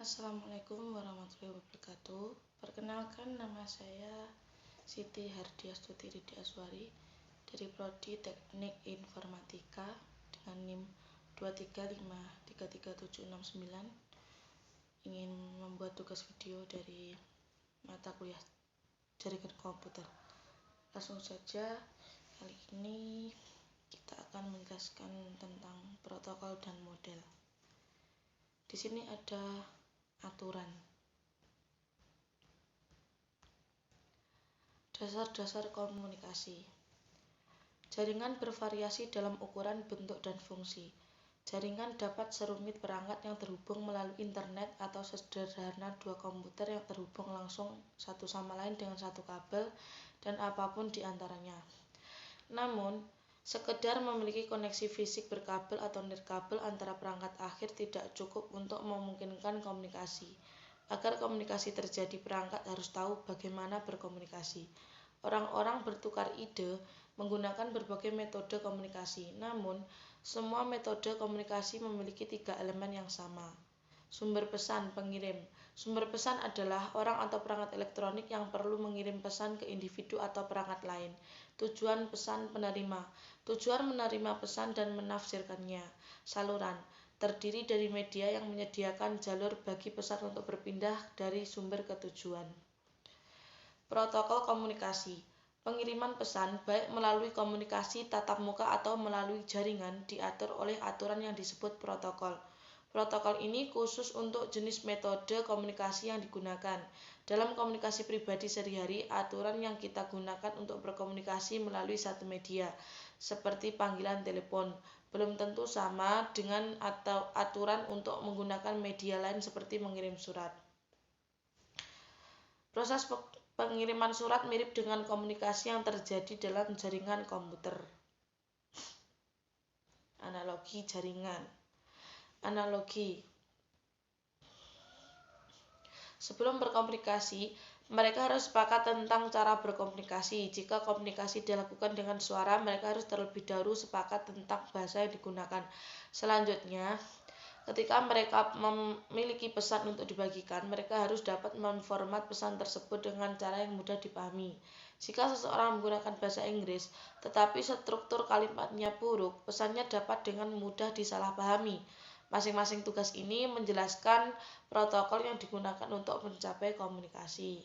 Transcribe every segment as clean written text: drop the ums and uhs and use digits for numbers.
Assalamualaikum warahmatullahi wabarakatuh. Perkenalkan, nama saya Siti Hardiastuti Ridi Aswari dari Prodi Teknik Informatika dengan NIM 235333769. Ingin membuat tugas video dari mata kuliah jaringan komputer. Langsung saja, kali ini kita akan menjelaskan tentang protokol dan model. Di sini ada aturan. Dasar-dasar komunikasi. Jaringan bervariasi dalam ukuran, bentuk, dan fungsi. Jaringan dapat serumit perangkat yang terhubung melalui internet atau sederhana dua komputer yang terhubung langsung satu sama lain dengan satu kabel dan apapun di antaranya. Namun, sekedar memiliki koneksi fisik berkabel atau nirkabel antara perangkat akhir tidak cukup untuk memungkinkan komunikasi. Agar komunikasi terjadi, perangkat harus tahu bagaimana berkomunikasi. Orang-orang bertukar ide menggunakan berbagai metode komunikasi, namun semua metode komunikasi memiliki tiga elemen yang sama. Sumber pesan, pengirim. Sumber pesan adalah orang atau perangkat elektronik yang perlu mengirim pesan ke individu atau perangkat lain. Tujuan pesan, penerima. Tujuan menerima pesan dan menafsirkannya. Saluran. Terdiri dari media yang menyediakan jalur bagi pesan untuk berpindah dari sumber ke tujuan. Protokol komunikasi. Pengiriman pesan, baik melalui komunikasi tatap muka atau melalui jaringan, diatur oleh aturan yang disebut protokol. Protokol ini khusus untuk jenis metode komunikasi yang digunakan. Dalam komunikasi pribadi sehari-hari, aturan yang kita gunakan untuk berkomunikasi melalui satu media, seperti panggilan telepon, belum tentu sama dengan atau aturan untuk menggunakan media lain seperti mengirim surat. Proses pengiriman surat mirip dengan komunikasi yang terjadi dalam jaringan komputer. Analogi jaringan. Analogi. Sebelum berkomunikasi, mereka harus sepakat tentang cara berkomunikasi. Jika komunikasi dilakukan dengan suara, mereka harus terlebih dahulu sepakat tentang bahasa yang digunakan. Selanjutnya, ketika mereka memiliki pesan untuk dibagikan, mereka harus dapat memformat pesan tersebut dengan cara yang mudah dipahami. Jika seseorang menggunakan bahasa Inggris, tetapi struktur kalimatnya buruk, pesannya dapat dengan mudah disalahpahami. Masing-masing tugas ini menjelaskan protokol yang digunakan untuk mencapai komunikasi.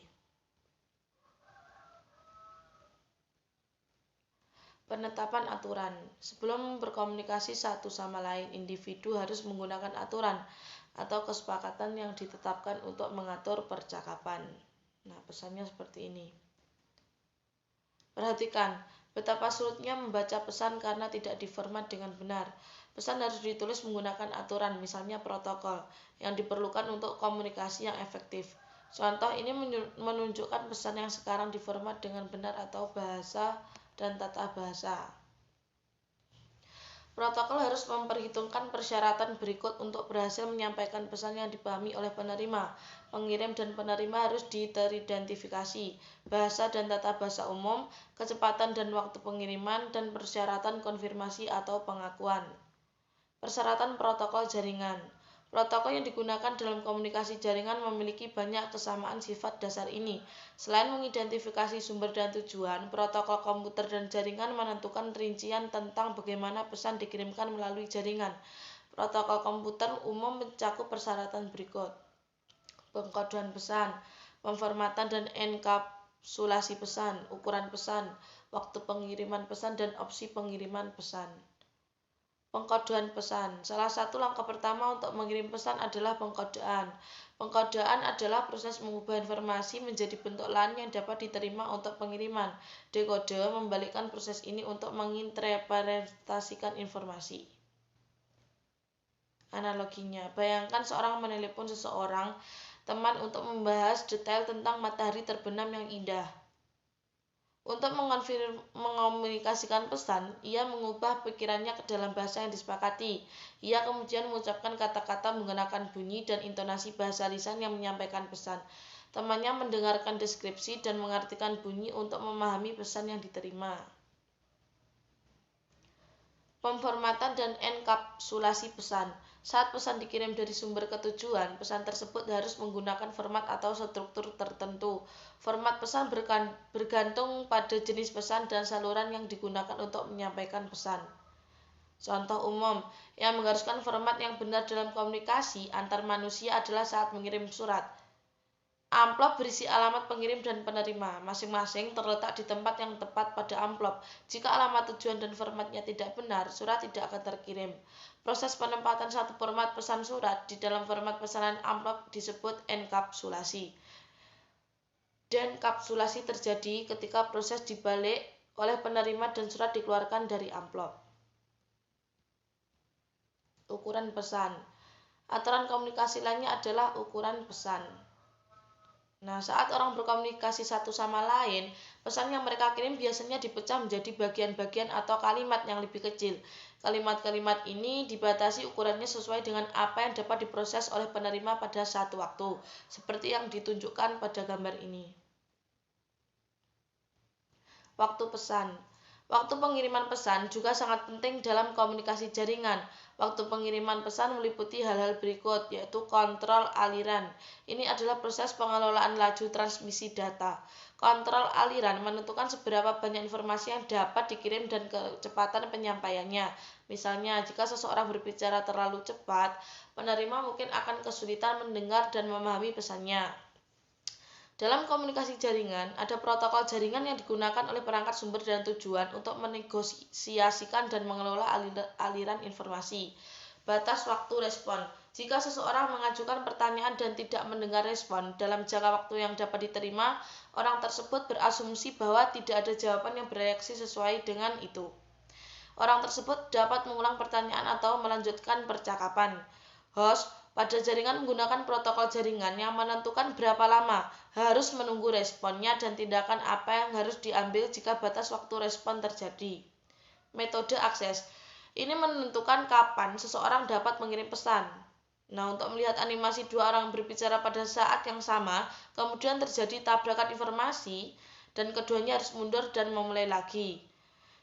Penetapan aturan. Sebelum berkomunikasi satu sama lain, individu harus menggunakan aturan atau kesepakatan yang ditetapkan untuk mengatur percakapan. Nah, pesannya seperti ini. Perhatikan, betapa sulitnya membaca pesan karena tidak diformat dengan benar. Pesan harus ditulis menggunakan aturan, misalnya protokol, yang diperlukan untuk komunikasi yang efektif. Contoh ini menunjukkan pesan yang sekarang diformat dengan benar atau bahasa dan tata bahasa. Protokol harus memperhitungkan persyaratan berikut untuk berhasil menyampaikan pesan yang dipahami oleh penerima. Pengirim dan penerima harus teridentifikasi. Bahasa dan tata bahasa umum, kecepatan dan waktu pengiriman, dan persyaratan konfirmasi atau pengakuan. Persyaratan protokol jaringan. Protokol yang digunakan dalam komunikasi jaringan memiliki banyak kesamaan sifat dasar ini. Selain mengidentifikasi sumber dan tujuan, protokol komputer dan jaringan menentukan rincian tentang bagaimana pesan dikirimkan melalui jaringan. Protokol komputer umum mencakup persyaratan berikut: pengkodean pesan, pemformatan dan enkapsulasi pesan, ukuran pesan, waktu pengiriman pesan, dan opsi pengiriman pesan. Pengkodean pesan. Salah satu langkah pertama untuk mengirim pesan adalah pengkodean. Pengkodean adalah proses mengubah informasi menjadi bentuk lain yang dapat diterima untuk pengiriman. Dekode membalikkan proses ini untuk menginterpretasikan informasi. Analoginya, bayangkan seorang menelepon seseorang teman untuk membahas detail tentang matahari terbenam yang indah. Untuk mengomunikasikan pesan, ia mengubah pikirannya ke dalam bahasa yang disepakati. Ia kemudian mengucapkan kata-kata menggunakan bunyi dan intonasi bahasa lisan yang menyampaikan pesan. Temannya mendengarkan deskripsi dan mengartikan bunyi untuk memahami pesan yang diterima. Pemformatan dan enkapsulasi pesan. Saat pesan dikirim dari sumber ke tujuan, pesan tersebut harus menggunakan format atau struktur tertentu. Format pesan bergantung pada jenis pesan dan saluran yang digunakan untuk menyampaikan pesan. Contoh umum yang mengharuskan format yang benar dalam komunikasi antar manusia adalah saat mengirim surat. Amplop berisi alamat pengirim dan penerima, masing-masing terletak di tempat yang tepat pada amplop. Jika alamat tujuan dan formatnya tidak benar, surat tidak akan terkirim. Proses penempatan satu format pesan surat di dalam format pesanan amplop disebut enkapsulasi. Denkapsulasi terjadi ketika proses dibalik oleh penerima dan surat dikeluarkan dari amplop. Ukuran pesan. Aturan komunikasi lainnya adalah ukuran pesan. Nah, saat orang berkomunikasi satu sama lain, pesan yang mereka kirim biasanya dipecah menjadi bagian-bagian atau kalimat yang lebih kecil. Kalimat-kalimat ini dibatasi ukurannya sesuai dengan apa yang dapat diproses oleh penerima pada satu waktu, seperti yang ditunjukkan pada gambar ini. Waktu pesan. Waktu pengiriman pesan juga sangat penting dalam komunikasi jaringan. Waktu pengiriman pesan meliputi hal-hal berikut, yaitu kontrol aliran. Ini adalah proses pengelolaan laju transmisi data. Kontrol aliran menentukan seberapa banyak informasi yang dapat dikirim dan kecepatan penyampaiannya. Misalnya, jika seseorang berbicara terlalu cepat, penerima mungkin akan kesulitan mendengar dan memahami pesannya. Dalam komunikasi jaringan, ada protokol jaringan yang digunakan oleh perangkat sumber dan tujuan untuk menegosiasikan dan mengelola aliran informasi. Batas waktu respon. Jika seseorang mengajukan pertanyaan dan tidak mendengar respon dalam jangka waktu yang dapat diterima, orang tersebut berasumsi bahwa tidak ada jawaban yang bereaksi sesuai dengan itu. Orang tersebut dapat mengulang pertanyaan atau melanjutkan percakapan. Host pada jaringan menggunakan protokol jaringan yang menentukan berapa lama harus menunggu responnya dan tindakan apa yang harus diambil jika batas waktu respon terjadi. Metode akses. Ini menentukan kapan seseorang dapat mengirim pesan. Nah, untuk melihat animasi dua orang berbicara pada saat yang sama, kemudian terjadi tabrakan informasi dan keduanya harus mundur dan memulai lagi.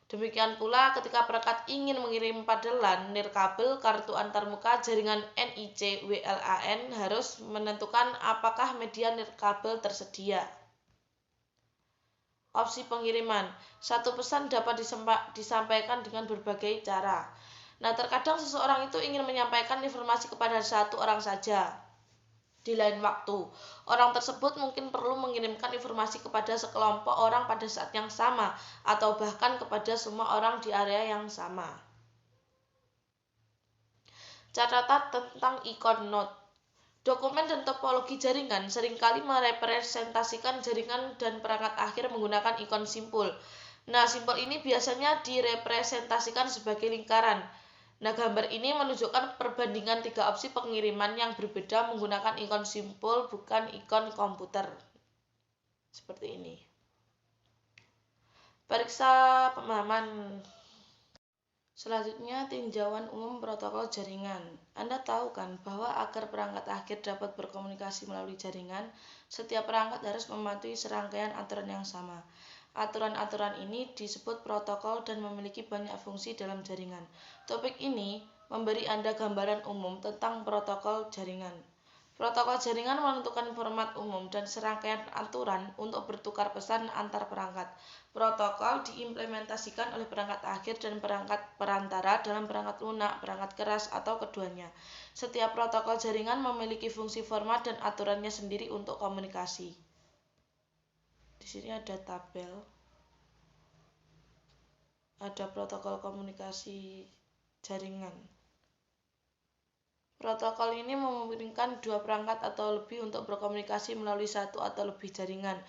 Demikian pula ketika perangkat ingin mengirim pada LAN, nirkabel, kartu antarmuka, jaringan NIC, WLAN harus menentukan apakah media nirkabel tersedia. Opsi pengiriman. Satu pesan dapat disampaikan dengan berbagai cara. Nah, terkadang seseorang itu ingin menyampaikan informasi kepada satu orang saja. Di lain waktu, orang tersebut mungkin perlu mengirimkan informasi kepada sekelompok orang pada saat yang sama atau bahkan kepada semua orang di area yang sama. Catatan tentang ikon node. Dokumen dan topologi jaringan seringkali merepresentasikan jaringan dan perangkat akhir menggunakan ikon simpul. Nah, simpul ini biasanya direpresentasikan sebagai lingkaran. Nah, gambar ini menunjukkan perbandingan tiga opsi pengiriman yang berbeda menggunakan ikon simpul, bukan ikon komputer. Seperti ini. Periksa pemahaman. Selanjutnya, tinjauan umum protokol jaringan. Anda tahu kan bahwa agar perangkat akhir dapat berkomunikasi melalui jaringan, setiap perangkat harus mematuhi serangkaian aturan yang sama. Aturan-aturan ini disebut protokol dan memiliki banyak fungsi dalam jaringan. Topik ini memberi Anda gambaran umum tentang protokol jaringan. Protokol jaringan menentukan format umum dan serangkaian aturan untuk bertukar pesan antar perangkat. Protokol diimplementasikan oleh perangkat akhir dan perangkat perantara dalam perangkat lunak, perangkat keras, atau keduanya. Setiap protokol jaringan memiliki fungsi format dan aturannya sendiri untuk komunikasi. Di sini ada tabel, ada protokol komunikasi jaringan. Protokol ini memungkinkan dua perangkat atau lebih untuk berkomunikasi melalui satu atau lebih jaringan.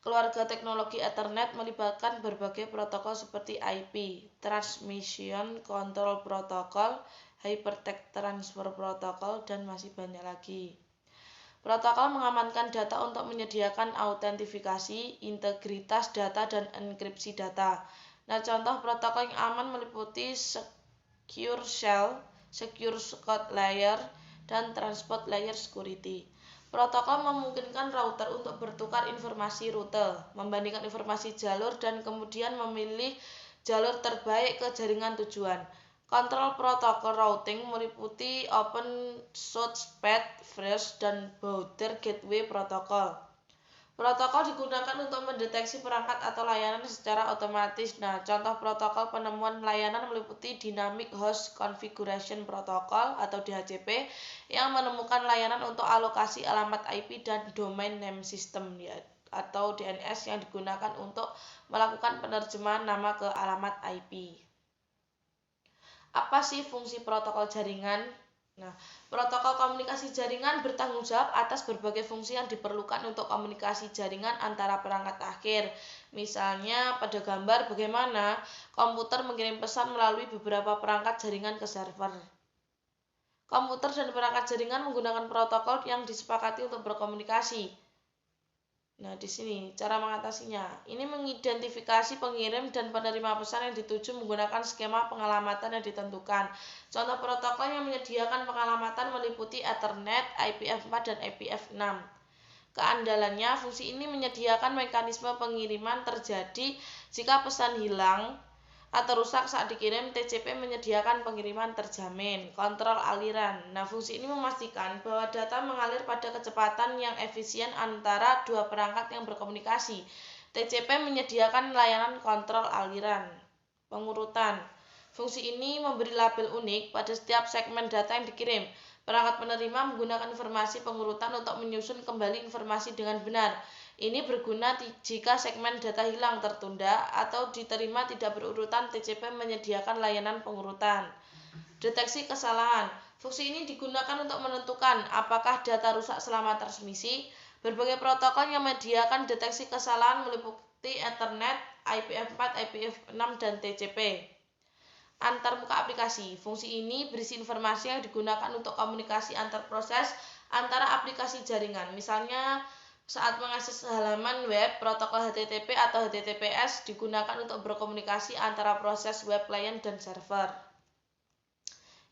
Keluarga teknologi Ethernet melibatkan berbagai protokol seperti IP, Transmission Control Protocol, Hypertext Transfer Protocol, dan masih banyak lagi. Protokol mengamankan data untuk menyediakan autentifikasi, integritas data, dan enkripsi data. Nah, contoh protokol yang aman meliputi Secure Shell, Secure Code Layer, dan Transport Layer Security. Protokol memungkinkan router untuk bertukar informasi rute, membandingkan informasi jalur, dan kemudian memilih jalur terbaik ke jaringan tujuan. Kontrol protokol routing meliputi Open Touchpad, First, dan Border Gateway Protocol. Protokol digunakan untuk mendeteksi perangkat atau layanan secara otomatis. Nah, contoh protokol penemuan layanan meliputi Dynamic Host Configuration Protocol atau DHCP yang menemukan layanan untuk alokasi alamat IP dan Domain Name System atau DNS yang digunakan untuk melakukan penerjemahan nama ke alamat IP. Apa sih fungsi protokol jaringan? Nah, protokol komunikasi jaringan bertanggung jawab atas berbagai fungsi yang diperlukan untuk komunikasi jaringan antara perangkat akhir. Misalnya pada gambar bagaimana komputer mengirim pesan melalui beberapa perangkat jaringan ke server. Komputer dan perangkat jaringan menggunakan protokol yang disepakati untuk berkomunikasi. Nah, di sini cara mengatasinya. Ini mengidentifikasi pengirim dan penerima pesan yang dituju menggunakan skema pengalamatan yang ditentukan. Contoh protokol yang menyediakan pengalamatan meliputi Ethernet, IPv4, dan IPv6. Keandalannya, fungsi ini menyediakan mekanisme pengiriman terjadi jika pesan hilang atau rusak saat dikirim. TCP menyediakan pengiriman terjamin. Kontrol aliran. Nah, fungsi ini memastikan bahwa data mengalir pada kecepatan yang efisien antara dua perangkat yang berkomunikasi. TCP menyediakan layanan kontrol aliran. Pengurutan. Fungsi ini memberi label unik pada setiap segmen data yang dikirim. Perangkat penerima menggunakan informasi pengurutan untuk menyusun kembali informasi dengan benar. Ini berguna jika segmen data hilang, tertunda, atau diterima tidak berurutan. TCP menyediakan layanan pengurutan. Deteksi kesalahan. Fungsi ini digunakan untuk menentukan apakah data rusak selama transmisi. Berbagai protokol yang menyediakan deteksi kesalahan meliputi Ethernet, IPv4, IPv6, dan TCP. Antarmuka aplikasi. Fungsi ini berisi informasi yang digunakan untuk komunikasi antar proses antara aplikasi jaringan. Misalnya, saat mengakses halaman web, protokol HTTP atau HTTPS digunakan untuk berkomunikasi antara proses web client dan server.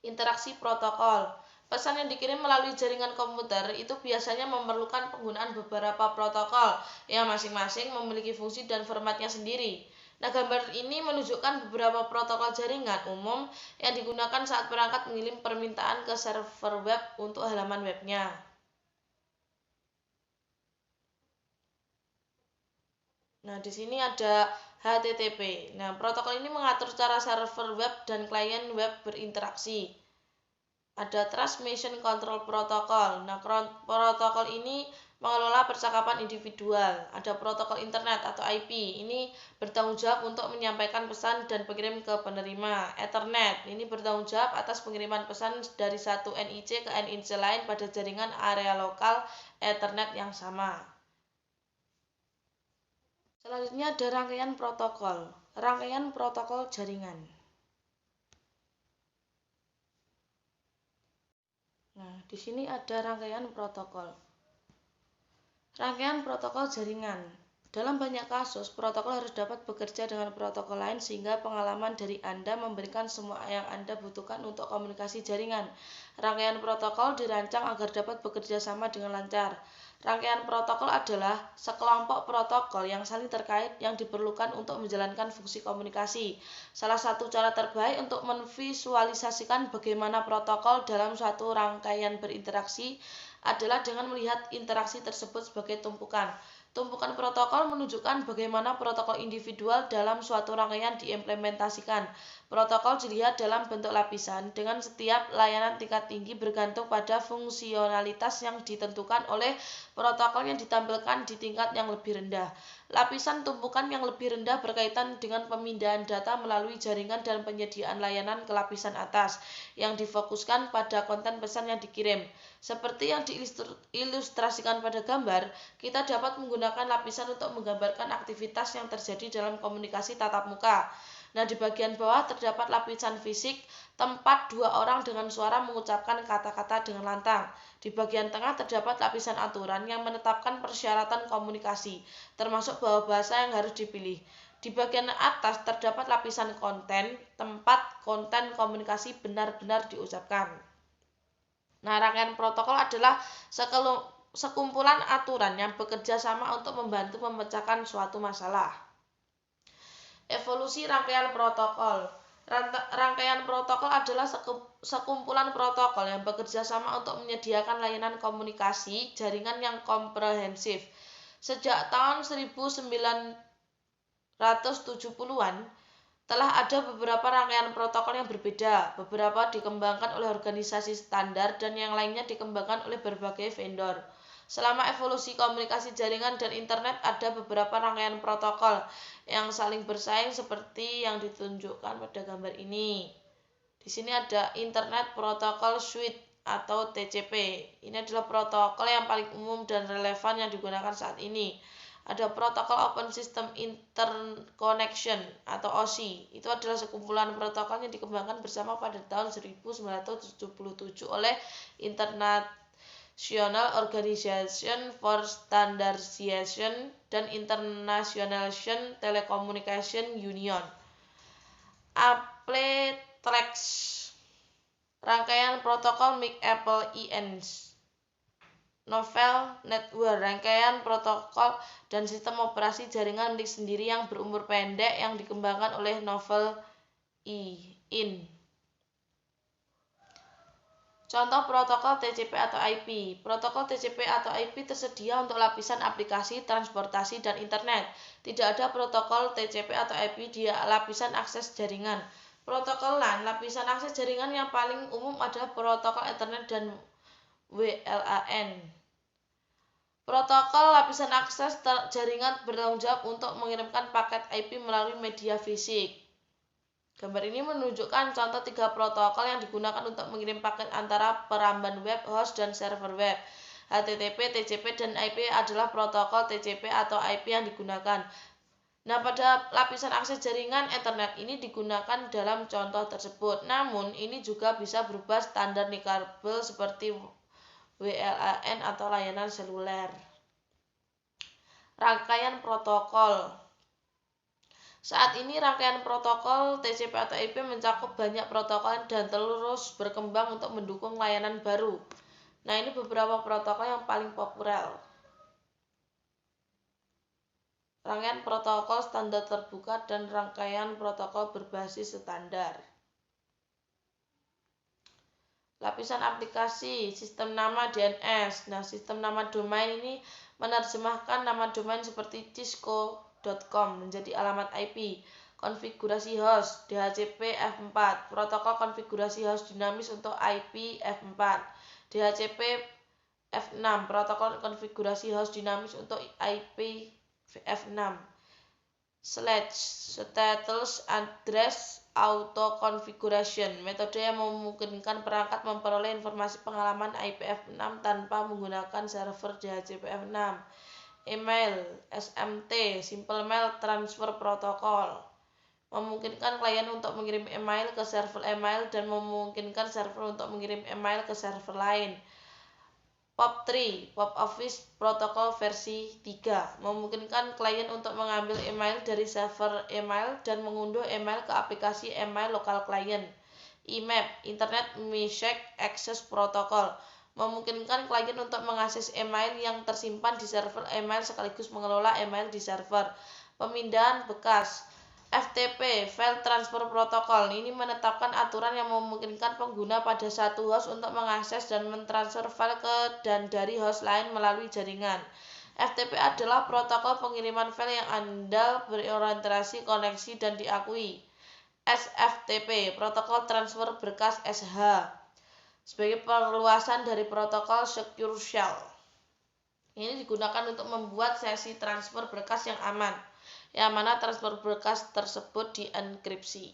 Interaksi protokol. Pesan yang dikirim melalui jaringan komputer itu biasanya memerlukan penggunaan beberapa protokol yang masing-masing memiliki fungsi dan formatnya sendiri. Nah, gambar ini menunjukkan beberapa protokol jaringan umum yang digunakan saat perangkat mengirim permintaan ke server web untuk halaman webnya. Nah, di sini ada HTTP. Nah, protokol ini mengatur cara server web dan klien web berinteraksi. Ada Transmission Control Protocol. Nah, protokol ini mengelola percakapan individual. Ada protokol internet atau IP. Ini bertanggung jawab untuk menyampaikan pesan dan pengirim ke penerima. Ethernet ini bertanggung jawab atas pengiriman pesan dari satu NIC ke NIC lain pada jaringan area lokal Ethernet yang sama. Selanjutnya ada rangkaian protokol. Rangkaian protokol jaringan. Nah, di sini ada rangkaian protokol. Rangkaian protokol jaringan. Dalam banyak kasus, protokol harus dapat bekerja dengan protokol lain sehingga pengalaman dari Anda memberikan semua yang Anda butuhkan untuk komunikasi jaringan. Rangkaian protokol dirancang agar dapat bekerja sama dengan lancar. Rangkaian protokol adalah sekelompok protokol yang saling terkait yang diperlukan untuk menjalankan fungsi komunikasi. Salah satu cara terbaik untuk memvisualisasikan bagaimana protokol dalam suatu rangkaian berinteraksi adalah dengan melihat interaksi tersebut sebagai tumpukan. Tumpukan protokol menunjukkan bagaimana protokol individual dalam suatu rangkaian diimplementasikan. Protokol dilihat dalam bentuk lapisan, dengan setiap layanan tingkat tinggi bergantung pada fungsionalitas yang ditentukan oleh protokol yang ditampilkan di tingkat yang lebih rendah. Lapisan tumpukan yang lebih rendah berkaitan dengan pemindahan data melalui jaringan dan penyediaan layanan ke lapisan atas, yang difokuskan pada konten pesan yang dikirim. Seperti yang diilustrasikan pada gambar, kita dapat menggunakan lapisan untuk menggambarkan aktivitas yang terjadi dalam komunikasi tatap muka. Nah, di bagian bawah terdapat lapisan fisik, tempat dua orang dengan suara mengucapkan kata-kata dengan lantang. Di bagian tengah terdapat lapisan aturan yang menetapkan persyaratan komunikasi, termasuk bahasa yang harus dipilih. Di bagian atas terdapat lapisan konten, tempat konten komunikasi benar-benar diucapkan. Nah, rangkaian protokol adalah sekumpulan aturan yang bekerja sama untuk membantu memecahkan suatu masalah. Evolusi rangkaian protokol. Rangkaian protokol adalah sekumpulan protokol yang bekerja sama untuk menyediakan layanan komunikasi jaringan yang komprehensif. Sejak tahun 1970-an, telah ada beberapa rangkaian protokol yang berbeda. Beberapa dikembangkan oleh organisasi standar dan yang lainnya dikembangkan oleh berbagai vendor. Selama evolusi komunikasi jaringan dan internet, ada beberapa rangkaian protokol yang saling bersaing seperti yang ditunjukkan pada gambar ini. Di sini ada Internet Protocol Suite atau TCP. Ini adalah protokol yang paling umum dan relevan yang digunakan saat ini. Ada protokol Open System Interconnection atau OSI. Itu adalah sekumpulan protokol yang dikembangkan bersama pada tahun 1977 oleh International Organization for Standardization dan International Telecommunication Union. Apple-TREX, rangkaian protokol MIC-Apple INC. Novel Network, rangkaian protokol dan sistem operasi jaringan milik sendiri yang berumur pendek yang dikembangkan oleh Novel IN. Contoh protokol TCP atau IP. Protokol TCP atau IP tersedia untuk lapisan aplikasi, transportasi, dan internet. Tidak ada protokol TCP atau IP di lapisan akses jaringan. Protokol LAN, lapisan akses jaringan yang paling umum adalah protokol Ethernet dan WLAN. Protokol lapisan akses jaringan bertanggung jawab untuk mengirimkan paket IP melalui media fisik. Gambar ini menunjukkan contoh 3 protokol yang digunakan untuk mengirim paket antara peramban web, host, dan server web. HTTP, TCP, dan IP adalah protokol TCP atau IP yang digunakan. Nah, pada lapisan akses jaringan Ethernet ini digunakan dalam contoh tersebut. Namun, ini juga bisa berubah standar nirkabel seperti WLAN atau layanan seluler. Rangkaian protokol. Saat ini rangkaian protokol TCP atau IP mencakup banyak protokol dan terus berkembang untuk mendukung layanan baru. Nah, ini beberapa protokol yang paling populer. Rangkaian protokol standar terbuka dan rangkaian protokol berbasis standar. Lapisan aplikasi, sistem nama DNS. Nah, sistem nama domain ini menerjemahkan nama domain seperti cisco.com menjadi alamat IP. Konfigurasi host, DHCP F4. Protokol konfigurasi host dinamis untuk IP F4. DHCP F6. Protokol konfigurasi host dinamis untuk IP F6. Status Address Auto Configuration, metode yang memungkinkan perangkat memperoleh informasi pengalaman IPv6 tanpa menggunakan server DHCP F6. Email, SMT, Simple Mail Transfer Protocol, memungkinkan klien untuk mengirim email ke server email dan memungkinkan server untuk mengirim email ke server lain. POP3, Pop Office Protocol versi 3, memungkinkan klien untuk mengambil email dari server email dan mengunduh email ke aplikasi email lokal klien. IMAP, Internet Message Access Protocol, memungkinkan klien untuk mengakses email yang tersimpan di server email sekaligus mengelola email di server. Pemindahan bekas. FTP, File Transfer Protocol, ini menetapkan aturan yang memungkinkan pengguna pada satu host untuk mengakses dan mentransfer file ke dan dari host lain melalui jaringan. FTP adalah protokol pengiriman file yang andal, berorientasi koneksi dan diakui. SFTP, protokol transfer berkas SH, sebagai perluasan dari protokol Secure Shell. Ini digunakan untuk membuat sesi transfer berkas yang aman, yang mana transfer berkas tersebut dienkripsi.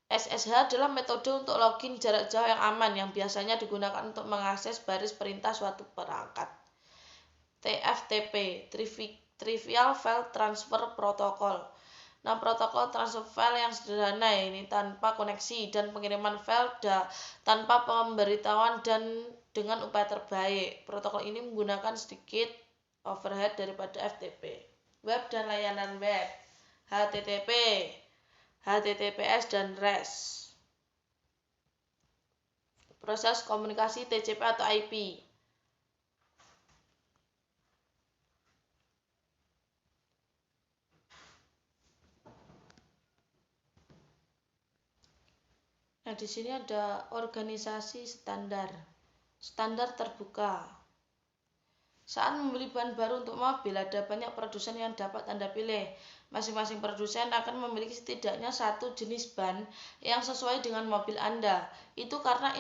SSH adalah metode untuk login jarak jauh yang aman yang biasanya digunakan untuk mengakses baris perintah suatu perangkat. TFTP, Trivial File Transfer Protocol. Nah, protokol transfer file yang sederhana ini tanpa koneksi dan pengiriman file tanpa pemberitahuan dan dengan upaya terbaik. Protokol ini menggunakan sedikit overhead daripada FTP. Web dan layanan web, HTTP, HTTPS, dan REST. Proses komunikasi TCP atau IP. Nah, di sini ada organisasi standar. Standar terbuka. Saat membeli bahan baru untuk mobil, ada banyak produsen yang dapat Anda pilih. Masing-masing produsen akan memiliki setidaknya satu jenis ban yang sesuai dengan mobil Anda. Itu karena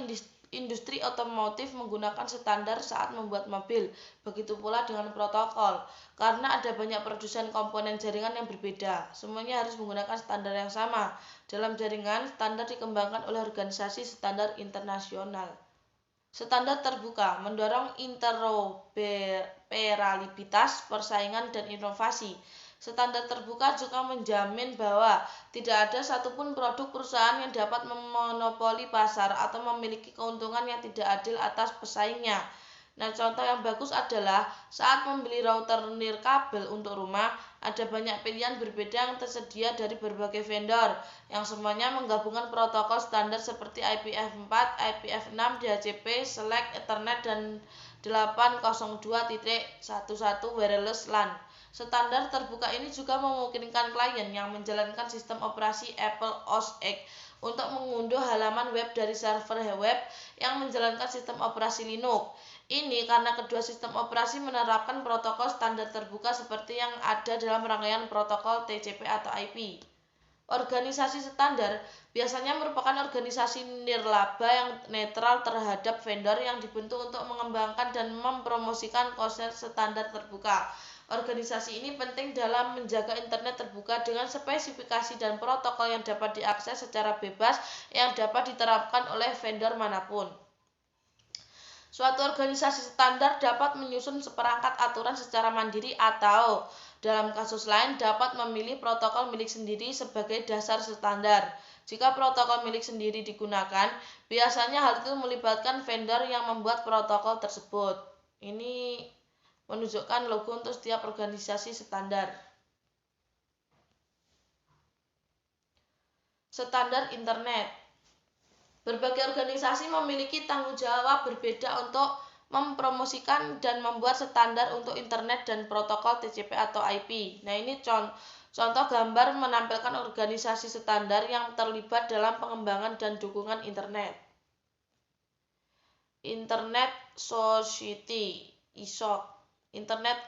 industri otomotif menggunakan standar saat membuat mobil. Begitu pula dengan protokol. Karena ada banyak produsen komponen jaringan yang berbeda, semuanya harus menggunakan standar yang sama. Dalam jaringan, standar dikembangkan oleh organisasi standar internasional. Standar terbuka mendorong interoperabilitas, persaingan, dan inovasi. Standar terbuka juga menjamin bahwa tidak ada satupun produk perusahaan yang dapat memonopoli pasar atau memiliki keuntungan yang tidak adil atas pesaingnya. Nah, contoh yang bagus adalah saat membeli router nirkabel untuk rumah, ada banyak pilihan berbeda yang tersedia dari berbagai vendor, yang semuanya menggabungkan protokol standar seperti IPv4, IPv6, DHCP, Select, Ethernet, dan 802.11 wireless LAN. Standar terbuka ini juga memungkinkan klien yang menjalankan sistem operasi Apple OS X untuk mengunduh halaman web dari server web yang menjalankan sistem operasi Linux. Ini karena kedua sistem operasi menerapkan protokol standar terbuka seperti yang ada dalam rangkaian protokol TCP atau IP. Organisasi standar biasanya merupakan organisasi nirlaba yang netral terhadap vendor yang dibentuk untuk mengembangkan dan mempromosikan konsep standar terbuka. Organisasi ini penting dalam menjaga internet terbuka dengan spesifikasi dan protokol yang dapat diakses secara bebas yang dapat diterapkan oleh vendor manapun. Suatu organisasi standar dapat menyusun seperangkat aturan secara mandiri atau, dalam kasus lain, dapat memilih protokol milik sendiri sebagai dasar standar. Jika protokol milik sendiri digunakan, biasanya hal itu melibatkan vendor yang membuat protokol tersebut. Ini menunjukkan logo untuk setiap organisasi standar. Standar internet. Berbagai organisasi memiliki tanggung jawab berbeda untuk mempromosikan dan membuat standar untuk internet dan protokol TCP atau IP. Nah, ini contoh gambar menampilkan organisasi standar yang terlibat dalam pengembangan dan dukungan internet. Internet Society (ISOC), Internet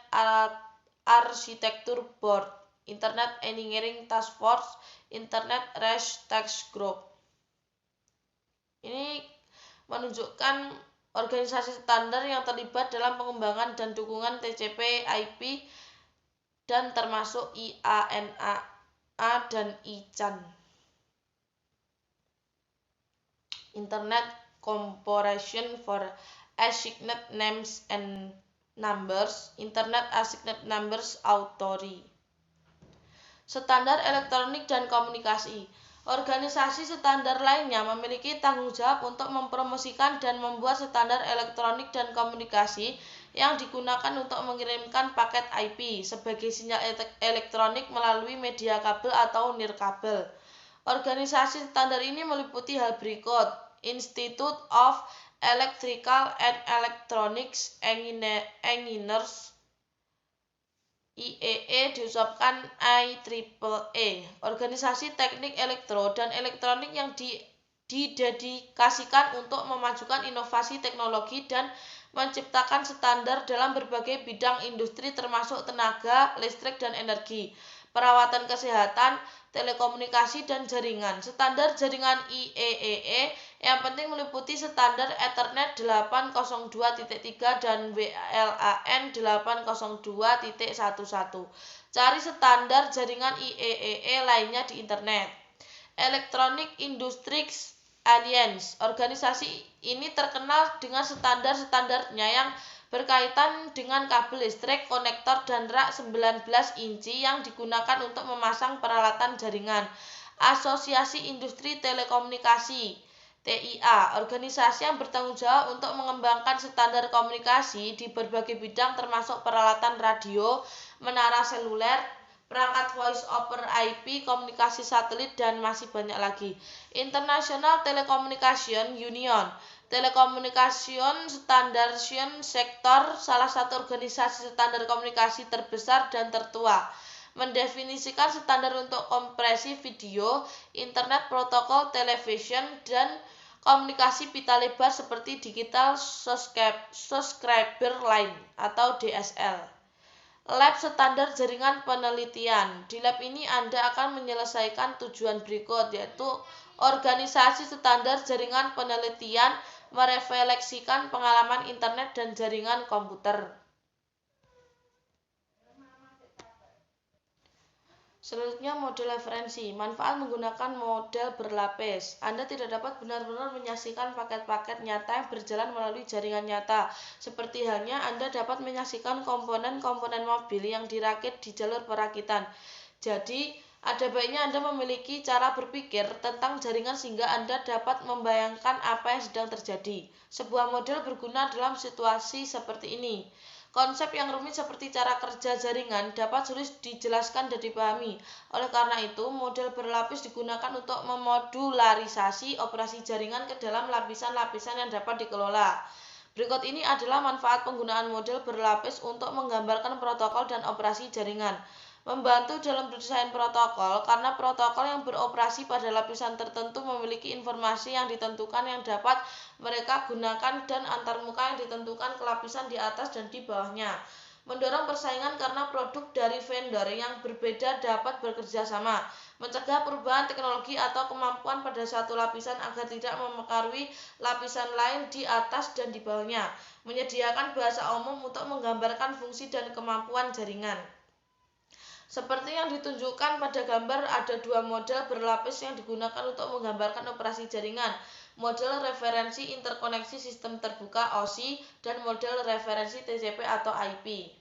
Architecture Board, Internet Engineering Task Force, Internet Research Task Group. Ini menunjukkan organisasi standar yang terlibat dalam pengembangan dan dukungan TCP, IP, dan termasuk IANA dan ICANN. Internet Corporation for Assigned Names and Numbers, Internet Assigned Numbers Authority. Standar elektronik dan komunikasi. Organisasi standar lainnya memiliki tanggung jawab untuk mempromosikan dan membuat standar elektronik dan komunikasi yang digunakan untuk mengirimkan paket IP sebagai sinyal elektronik melalui media kabel atau nirkabel. Organisasi standar ini meliputi hal berikut: Institute of Electrical and Electronics Engineers, IEE diucapkan IEEE, organisasi teknik elektro dan elektronik yang didedikasikan untuk memajukan inovasi teknologi dan menciptakan standar dalam berbagai bidang industri termasuk tenaga, listrik dan energi, perawatan kesehatan, telekomunikasi dan jaringan. Standar jaringan IEEE yang penting meliputi standar Ethernet 802.3 dan WLAN 802.11. Cari standar jaringan IEEE lainnya di internet. Electronic Industries Alliance. Organisasi ini terkenal dengan standar-standarnya yang berkaitan dengan kabel listrik, konektor, dan rak 19 inci yang digunakan untuk memasang peralatan jaringan. Asosiasi Industri Telekomunikasi TIA, organisasi yang bertanggung jawab untuk mengembangkan standar komunikasi di berbagai bidang termasuk peralatan radio, menara seluler, perangkat voice over IP, komunikasi satelit, dan masih banyak lagi. International Telecommunication Union, Telecommunication Standardization Sector, salah satu organisasi standar komunikasi terbesar dan tertua. mendefinisikan standar untuk kompresi video, internet protokol, television, dan komunikasi pita lebar seperti Digital Subscriber Line atau DSL. Lab standar jaringan penelitian. Di lab ini Anda akan menyelesaikan tujuan berikut, yaitu organisasi standar jaringan penelitian, merefleksikan pengalaman internet dan jaringan komputer. Selanjutnya model referensi. Manfaat menggunakan model berlapis. Anda tidak dapat benar-benar menyaksikan paket-paket nyata yang berjalan melalui jaringan nyata. Seperti halnya Anda dapat menyaksikan komponen-komponen mobil yang dirakit di jalur perakitan. Jadi, ada baiknya Anda memiliki cara berpikir tentang jaringan sehingga Anda dapat membayangkan apa yang sedang terjadi. Sebuah model berguna dalam situasi seperti ini. Konsep yang rumit seperti cara kerja jaringan dapat sulit dijelaskan dan dipahami. Oleh karena itu, model berlapis digunakan untuk memodularisasi operasi jaringan ke dalam lapisan-lapisan yang dapat dikelola. Berikut ini adalah manfaat penggunaan model berlapis untuk menggambarkan protokol dan operasi jaringan. Membantu dalam desain protokol, karena protokol yang beroperasi pada lapisan tertentu memiliki informasi yang ditentukan yang dapat mereka gunakan dan antarmuka yang ditentukan ke lapisan di atas dan di bawahnya. Mendorong persaingan karena produk dari vendor yang berbeda dapat bekerja sama. Mencegah perubahan teknologi atau kemampuan pada satu lapisan agar tidak mempengaruhi lapisan lain di atas dan di bawahnya. Menyediakan bahasa umum untuk menggambarkan fungsi dan kemampuan jaringan. Seperti yang ditunjukkan pada gambar, ada dua model berlapis yang digunakan untuk menggambarkan operasi jaringan. Model referensi interkoneksi sistem terbuka OSI dan model referensi TCP atau IP.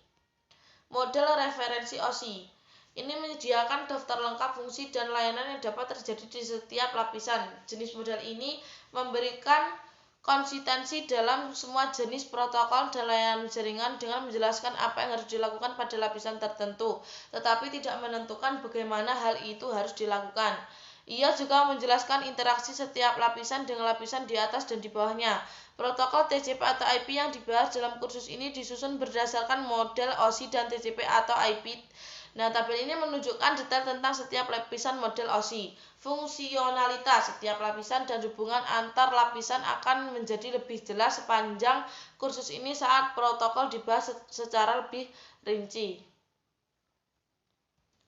Model referensi OSI ini menyediakan daftar lengkap fungsi dan layanan yang dapat terjadi di setiap lapisan. Jenis model ini memberikan konsistensi dalam semua jenis protokol dan layanan jaringan dengan menjelaskan apa yang harus dilakukan pada lapisan tertentu, tetapi tidak menentukan bagaimana hal itu harus dilakukan. Ia juga menjelaskan interaksi setiap lapisan dengan lapisan di atas dan di bawahnya. Protokol TCP atau IP yang dibahas dalam kursus ini disusun berdasarkan model OSI dan TCP atau IP. Nah, tabel ini menunjukkan detail tentang setiap lapisan model OSI. Fungsionalitas setiap lapisan dan hubungan antar lapisan akan menjadi lebih jelas sepanjang kursus ini saat protokol dibahas secara lebih rinci.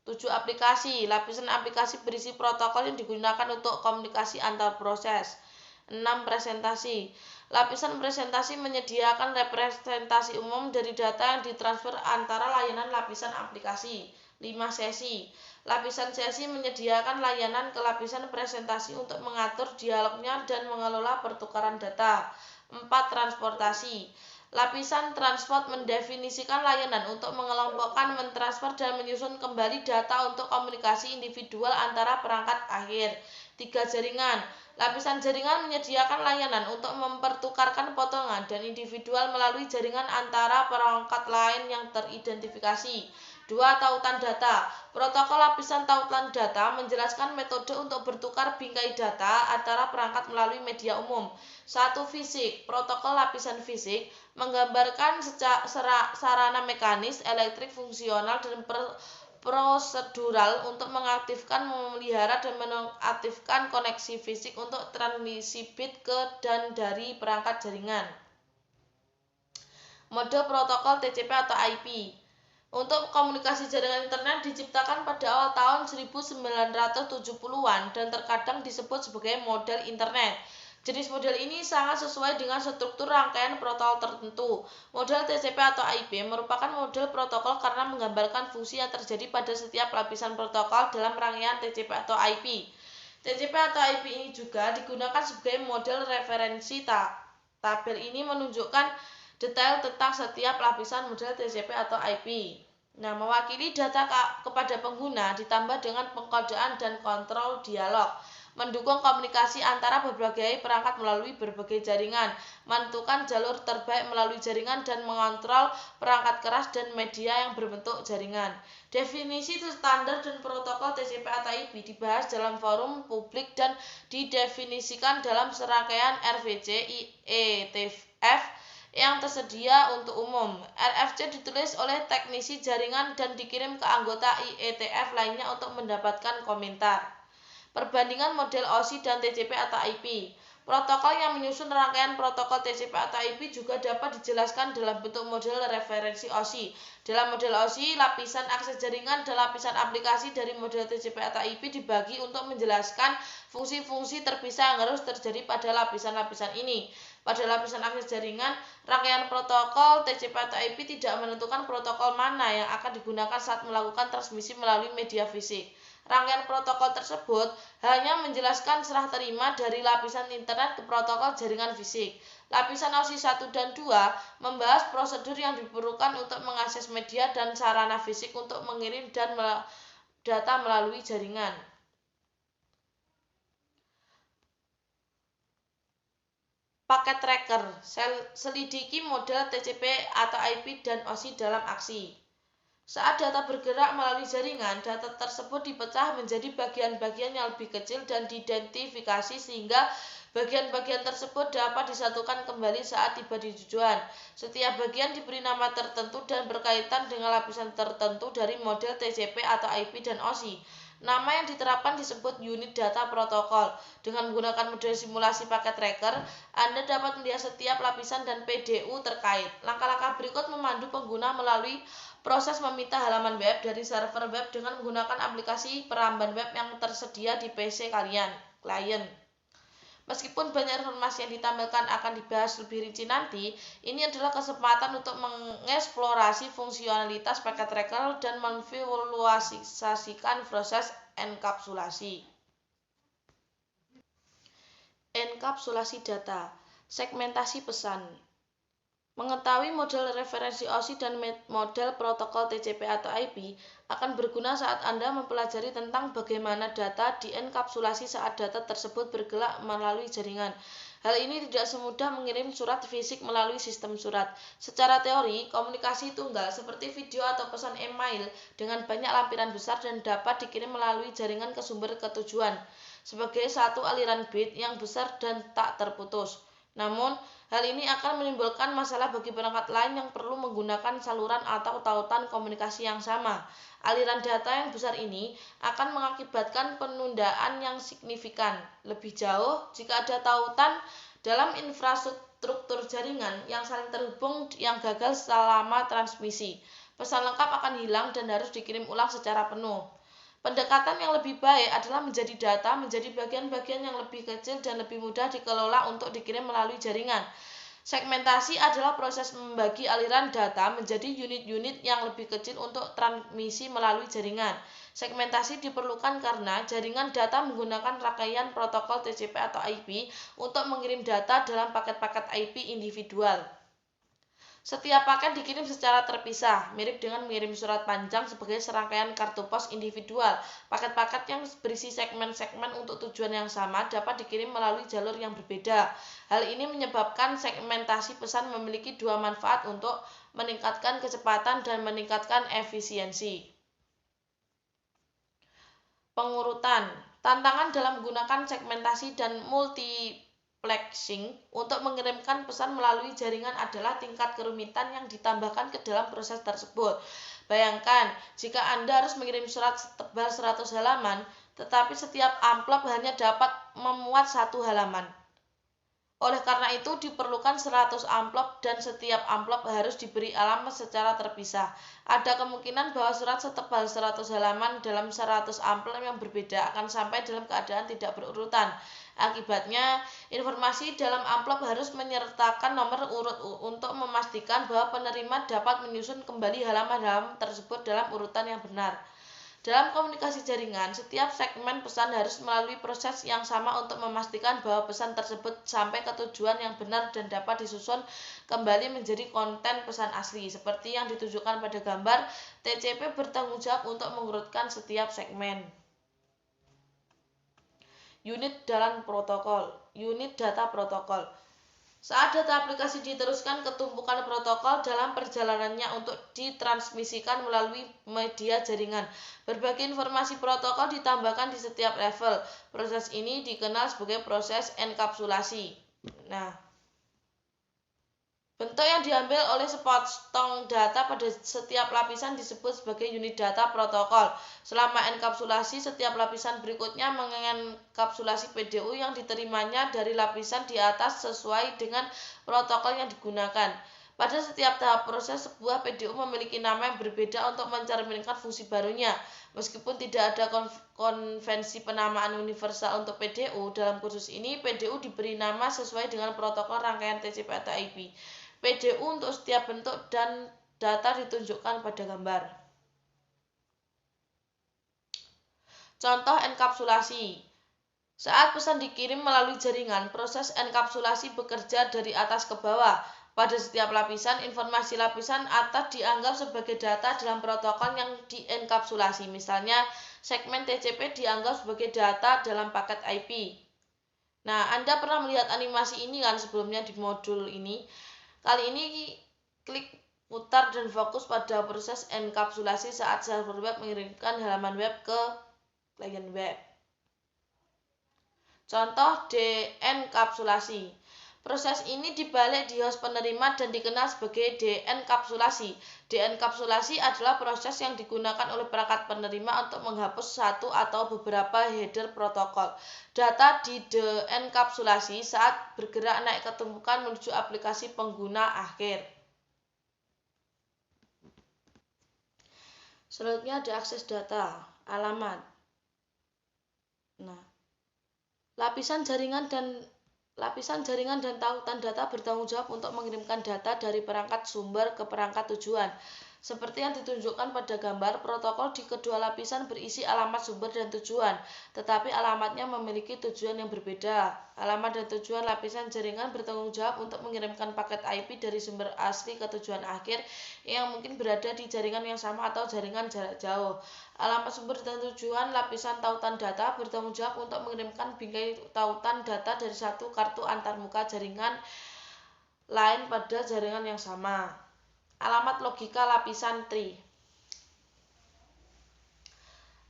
7 aplikasi. Lapisan aplikasi berisi protokol yang digunakan untuk komunikasi antar proses. 6 presentasi. Lapisan presentasi menyediakan representasi umum dari data yang ditransfer antara layanan lapisan aplikasi. 5 sesi. Lapisan sesi menyediakan layanan ke lapisan presentasi untuk mengatur dialognya dan mengelola pertukaran data. 4 transportasi. Lapisan transport mendefinisikan layanan untuk mengelompokkan, mentransfer, dan menyusun kembali data untuk komunikasi individual antara perangkat akhir. 3 jaringan. Lapisan jaringan menyediakan layanan untuk mempertukarkan potongan dan individual melalui jaringan antara perangkat lain yang teridentifikasi. 2 tautan data. Protokol lapisan tautan data menjelaskan metode untuk bertukar bingkai data antara perangkat melalui media umum. 1 fisik. Protokol lapisan fisik menggambarkan sarana mekanis, elektrik, fungsional, dan prosedural untuk mengaktifkan, memelihara, dan mengaktifkan koneksi fisik untuk transmisi bit ke dan dari perangkat jaringan. Mode protokol TCP atau IP. Untuk komunikasi jaringan internet diciptakan pada awal tahun 1970-an dan terkadang disebut sebagai model internet. Jenis model ini sangat sesuai dengan struktur rangkaian protokol tertentu. Model TCP atau IP merupakan model protokol karena menggambarkan fungsi yang terjadi pada setiap lapisan protokol dalam rangkaian TCP atau IP. TCP atau IP ini juga digunakan sebagai model referensi. Tabel ini menunjukkan detail tentang setiap lapisan model TCP atau IP. Nah, mewakili data kepada pengguna ditambah dengan pengkodaan dan kontrol dialog, mendukung komunikasi antara berbagai perangkat melalui berbagai jaringan, menentukan jalur terbaik melalui jaringan, dan mengontrol perangkat keras dan media yang berbentuk jaringan. Definisi standar dan protokol TCP atau IP dibahas dalam forum publik dan didefinisikan dalam serangkaian RVJ, IETF, yang tersedia untuk umum. RFC ditulis oleh teknisi jaringan dan dikirim ke anggota IETF lainnya untuk mendapatkan komentar. Perbandingan model OSI dan TCP atau IP. Protokol yang menyusun rangkaian protokol TCP atau IP juga dapat dijelaskan dalam bentuk model referensi OSI. Dalam model OSI, lapisan akses jaringan dan lapisan aplikasi dari model TCP atau IP dibagi untuk menjelaskan fungsi-fungsi terpisah yang harus terjadi pada lapisan-lapisan ini. Pada lapisan akses jaringan, rangkaian protokol TCP atau IP tidak menentukan protokol mana yang akan digunakan saat melakukan transmisi melalui media fisik. Rangkaian protokol tersebut hanya menjelaskan serah terima dari lapisan internet ke protokol jaringan fisik. Lapisan OSI 1 dan 2 membahas prosedur yang diperlukan untuk mengakses media dan sarana fisik untuk mengirim dan data melalui jaringan. Paket tracker, selidiki model TCP atau IP dan OSI dalam aksi. Saat data bergerak melalui jaringan, data tersebut dipecah menjadi bagian-bagian yang lebih kecil dan diidentifikasi sehingga bagian-bagian tersebut dapat disatukan kembali saat tiba di tujuan. Setiap bagian diberi nama tertentu dan berkaitan dengan lapisan tertentu dari model TCP atau IP dan OSI. Nama yang diterapkan disebut unit data protokol. Dengan menggunakan model simulasi paket tracker, Anda dapat melihat setiap lapisan dan PDU terkait. Langkah-langkah berikut memandu pengguna melalui proses meminta halaman web dari server web dengan menggunakan aplikasi peramban web yang tersedia di PC klien. Meskipun banyak informasi yang ditampilkan akan dibahas lebih rinci nanti, ini adalah kesempatan untuk mengeksplorasi fungsionalitas paket tracker dan memvisualisasikan proses enkapsulasi. Enkapsulasi data, segmentasi pesan. Mengetahui model referensi OSI dan model protokol TCP atau IP akan berguna saat Anda mempelajari tentang bagaimana data dienkapsulasi saat data tersebut bergerak melalui jaringan. Hal ini tidak semudah mengirim surat fisik melalui sistem surat. Secara teori, komunikasi tunggal seperti video atau pesan email dengan banyak lampiran besar dan dapat dikirim melalui jaringan ke sumber ketujuan sebagai satu aliran bit yang besar dan tak terputus. Namun, hal ini akan menimbulkan masalah bagi perangkat lain yang perlu menggunakan saluran atau tautan komunikasi yang sama. Aliran data yang besar ini akan mengakibatkan penundaan yang signifikan. Lebih jauh, jika ada tautan dalam infrastruktur jaringan yang saling terhubung yang gagal selama transmisi, pesan lengkap akan hilang dan harus dikirim ulang secara penuh. Pendekatan yang lebih baik adalah menjadi data menjadi bagian-bagian yang lebih kecil dan lebih mudah dikelola untuk dikirim melalui jaringan. Segmentasi adalah proses membagi aliran data menjadi unit-unit yang lebih kecil untuk transmisi melalui jaringan. Segmentasi diperlukan karena jaringan data menggunakan rangkaian protokol TCP atau IP untuk mengirim data dalam paket-paket IP individual. Setiap paket dikirim secara terpisah, mirip dengan mengirim surat panjang sebagai serangkaian kartu pos individual. Paket-paket yang berisi segmen-segmen untuk tujuan yang sama dapat dikirim melalui jalur yang berbeda. Hal ini menyebabkan segmentasi pesan memiliki dua manfaat untuk meningkatkan kecepatan dan meningkatkan efisiensi. Pengurutan. Tantangan dalam menggunakan segmentasi dan multiplexing untuk mengirimkan pesan melalui jaringan adalah tingkat kerumitan yang ditambahkan ke dalam proses tersebut. Bayangkan, jika Anda harus mengirim surat setebal 100 halaman, tetapi setiap amplop hanya dapat memuat 1 halaman. Oleh karena itu diperlukan 100 amplop dan setiap amplop harus diberi alamat secara terpisah. Ada kemungkinan bahwa surat setebal 100 halaman dalam 100 amplop yang berbeda akan sampai dalam keadaan tidak berurutan. Akibatnya, informasi dalam amplop harus menyertakan nomor urut untuk memastikan bahwa penerima dapat menyusun kembali halaman-halaman tersebut dalam urutan yang benar. Dalam komunikasi jaringan, setiap segmen pesan harus melalui proses yang sama untuk memastikan bahwa pesan tersebut sampai ke tujuan yang benar dan dapat disusun kembali menjadi konten pesan asli. Seperti yang ditunjukkan pada gambar, TCP bertanggung jawab untuk mengurutkan setiap segmen. Unit data protokol. Saat data aplikasi diteruskan ke tumpukan protokol dalam perjalanannya untuk ditransmisikan melalui media jaringan, berbagai informasi protokol ditambahkan di setiap level. Proses ini dikenal sebagai proses enkapsulasi. Bentuk yang diambil oleh sepotong data pada setiap lapisan disebut sebagai unit data protokol. Selama enkapsulasi, setiap lapisan berikutnya mengenkapsulasi PDU yang diterimanya dari lapisan di atas sesuai dengan protokol yang digunakan. Pada setiap tahap proses, sebuah PDU memiliki nama yang berbeda untuk mencerminkan fungsi barunya. Meskipun tidak ada konvensi penamaan universal untuk PDU, dalam kursus ini PDU diberi nama sesuai dengan protokol rangkaian TCP atau IP. PDU untuk setiap bentuk dan data ditunjukkan pada gambar. Contoh enkapsulasi. Saat pesan dikirim melalui jaringan, proses enkapsulasi bekerja dari atas ke bawah. Pada setiap lapisan, informasi lapisan atas dianggap sebagai data dalam protokol yang dienkapsulasi. Misalnya, segmen TCP dianggap sebagai data dalam paket IP. Nah, Anda pernah melihat animasi ini kan sebelumnya di modul ini. Kali ini klik putar dan fokus pada proses enkapsulasi saat server web mengirimkan halaman web ke klien web. Contoh denkapsulasi. Proses ini dibalik di host penerima dan dikenal sebagai denkapsulasi. Denkapsulasi adalah proses yang digunakan oleh perangkat penerima untuk menghapus satu atau beberapa header protokol. Data di denkapsulasi saat bergerak naik ke tumpukan menuju aplikasi pengguna akhir. Selanjutnya ada akses data, alamat. Nah, lapisan jaringan dan tautan data bertanggung jawab untuk mengirimkan data dari perangkat sumber ke perangkat tujuan. Seperti yang ditunjukkan pada gambar, protokol di kedua lapisan berisi alamat sumber dan tujuan, tetapi alamatnya memiliki tujuan yang berbeda. Alamat dan tujuan lapisan jaringan bertanggung jawab untuk mengirimkan paket IP dari sumber asli ke tujuan akhir yang mungkin berada di jaringan yang sama atau jaringan jarak jauh. Alamat sumber dan tujuan lapisan tautan data bertanggung jawab untuk mengirimkan bingkai tautan data dari satu kartu antarmuka jaringan lain pada jaringan yang sama. Alamat logika lapisan tree.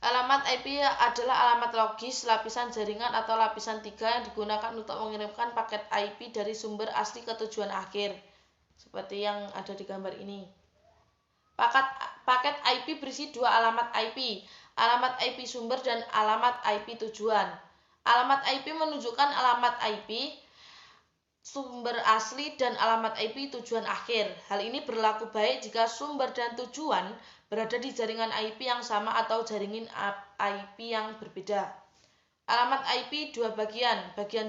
Alamat IP adalah alamat logis lapisan jaringan atau lapisan 3 yang digunakan untuk mengirimkan paket IP dari sumber asli ke tujuan akhir. Seperti yang ada di gambar ini. Paket IP berisi dua alamat IP, alamat IP sumber dan alamat IP tujuan. Alamat IP menunjukkan alamat IP sumber asli dan alamat IP tujuan akhir. Hal ini berlaku baik jika sumber dan tujuan berada di jaringan IP yang sama atau jaringan IP yang berbeda. Alamat IP dua bagian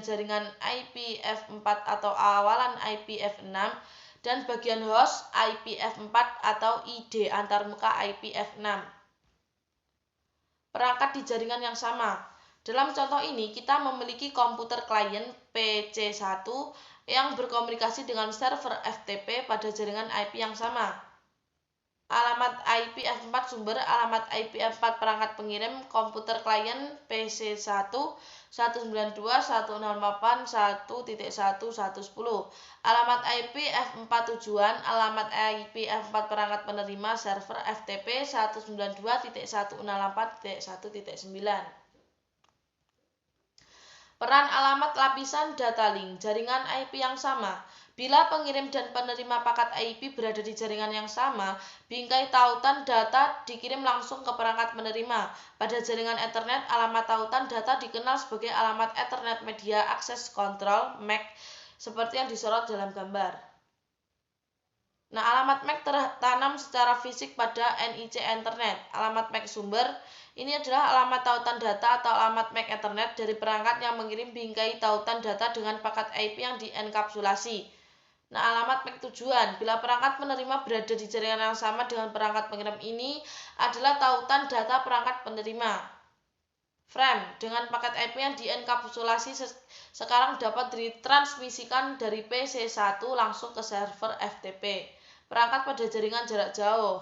jaringan IPv4 atau awalan IPv6 dan bagian host IPv4 atau ID antarmuka IPv6. Perangkat di jaringan yang sama. Dalam contoh ini, kita memiliki komputer klien PC1 yang berkomunikasi dengan server FTP pada jaringan IP yang sama. Alamat IPv4 sumber, alamat IPv4 perangkat pengirim komputer klien PC1 192.168.1.1.110. Alamat IPv4 tujuan, alamat IPv4 perangkat penerima server FTP 192.168.1.9. Peran alamat lapisan data link jaringan IP yang sama. Bila pengirim dan penerima paket IP berada di jaringan yang sama, bingkai tautan data dikirim langsung ke perangkat penerima. Pada jaringan Ethernet, alamat tautan data dikenal sebagai alamat Ethernet Media Access Control (MAC) seperti yang disorot dalam gambar. Nah, alamat MAC tertanam secara fisik pada NIC Ethernet. Alamat MAC sumber ini adalah alamat tautan data atau alamat MAC Ethernet dari perangkat yang mengirim bingkai tautan data dengan paket IP yang dienkapsulasi. Nah, alamat MAC tujuan, bila perangkat penerima berada di jaringan yang sama dengan perangkat pengirim ini adalah tautan data perangkat penerima. Frame dengan paket IP yang dienkapsulasi sekarang dapat ditransmisikan dari PC1 langsung ke server FTP. Perangkat pada jaringan jarak jauh.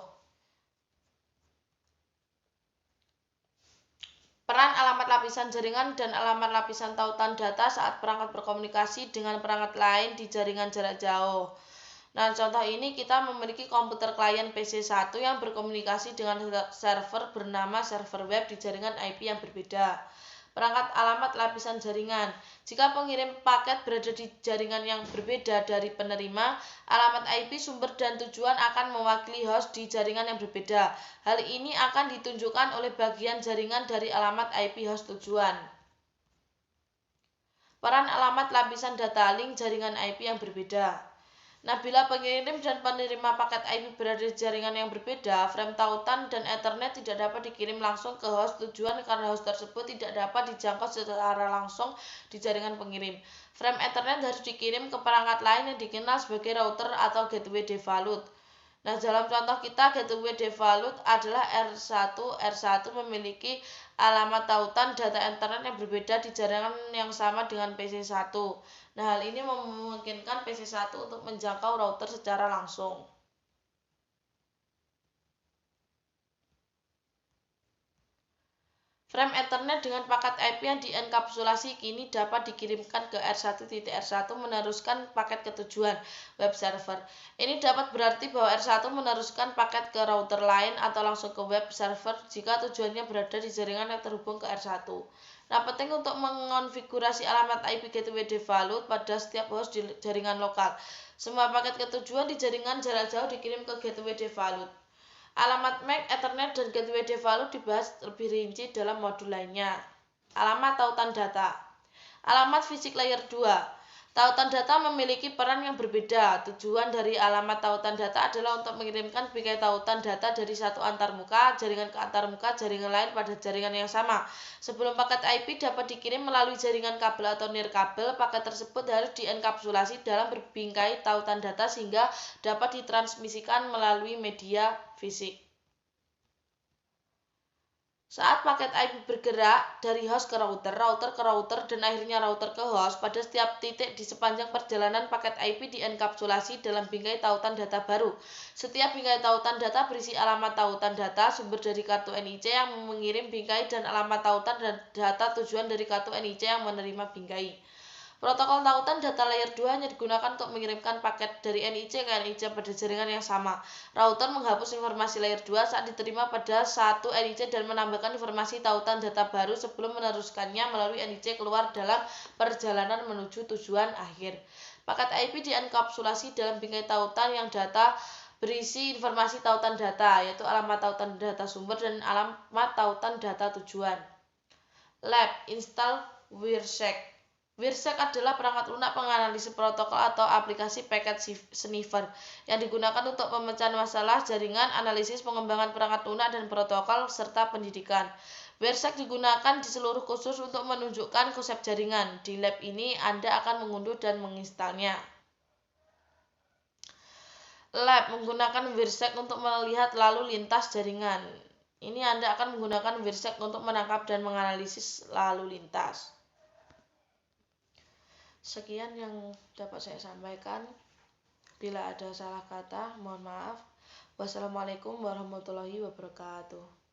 Peran alamat lapisan jaringan dan alamat lapisan tautan data saat perangkat berkomunikasi dengan perangkat lain di jaringan jarak jauh. Nah, contoh ini kita memiliki komputer klien PC1 yang berkomunikasi dengan server bernama server web di jaringan IP yang berbeda. Perangkat alamat lapisan jaringan. Jika pengirim paket berada di jaringan yang berbeda dari penerima, alamat IP sumber dan tujuan akan mewakili host di jaringan yang berbeda. Hal ini akan ditunjukkan oleh bagian jaringan dari alamat IP host tujuan. Peran alamat lapisan data link jaringan IP yang berbeda. Nah, bila pengirim dan penerima paket IP berada di jaringan yang berbeda, frame tautan dan Ethernet tidak dapat dikirim langsung ke host tujuan karena host tersebut tidak dapat dijangkau secara langsung di jaringan pengirim. Frame Ethernet harus dikirim ke perangkat lain yang dikenal sebagai router atau gateway default. Nah, dalam contoh kita, gateway default adalah R1. R1 memiliki alamat tautan data internet yang berbeda di jaringan yang sama dengan PC1. Nah, hal ini memungkinkan PC1 untuk menjangkau router secara langsung. Frame Ethernet dengan paket IP yang dienkapsulasi kini dapat dikirimkan ke R1.R1 meneruskan paket ke tujuan web server. Ini dapat berarti bahwa R1 meneruskan paket ke router lain atau langsung ke web server jika tujuannya berada di jaringan yang terhubung ke R1. Nah, penting untuk mengonfigurasi alamat IP gateway default pada setiap host di jaringan lokal. Semua paket ke tujuan di jaringan jarak jauh dikirim ke gateway default. Alamat MAC, Ethernet, dan gateway default dibahas lebih rinci dalam modul lainnya. Alamat tautan data. Alamat fisik layer 2. Tautan data memiliki peran yang berbeda. Tujuan dari alamat tautan data adalah untuk mengirimkan bingkai tautan data dari satu antarmuka jaringan ke antarmuka jaringan lain pada jaringan yang sama. Sebelum paket IP dapat dikirim melalui jaringan kabel atau nirkabel, paket tersebut harus dienkapsulasi dalam berbingkai tautan data sehingga dapat ditransmisikan melalui media fisik. Saat paket IP bergerak dari host ke router, router ke router, dan akhirnya router ke host, pada setiap titik di sepanjang perjalanan paket IP dienkapsulasi dalam bingkai tautan data baru. Setiap bingkai tautan data berisi alamat tautan data sumber dari kartu NIC yang mengirim bingkai dan alamat tautan dan data tujuan dari kartu NIC yang menerima bingkai. Protokol tautan data layer 2 hanya digunakan untuk mengirimkan paket dari NIC ke NIC pada jaringan yang sama. Router menghapus informasi layer 2 saat diterima pada satu NIC dan menambahkan informasi tautan data baru sebelum meneruskannya melalui NIC keluar dalam perjalanan menuju tujuan akhir. Paket IP dienkapsulasi dalam bingkai tautan yang data berisi informasi tautan data, yaitu alamat tautan data sumber dan alamat tautan data tujuan. Lab, install Wireshark. Wireshark adalah perangkat lunak penganalisis protokol atau aplikasi packet sniffer yang digunakan untuk pemecahan masalah jaringan, analisis pengembangan perangkat lunak dan protokol, serta pendidikan. Wireshark digunakan di seluruh kursus untuk menunjukkan konsep jaringan. Di lab ini Anda akan mengunduh dan menginstalnya. Lab menggunakan Wireshark untuk melihat lalu lintas jaringan. Ini Anda akan menggunakan Wireshark untuk menangkap dan menganalisis lalu lintas. Sekian yang dapat saya sampaikan. Bila ada salah kata, mohon maaf. Wassalamualaikum warahmatullahi wabarakatuh.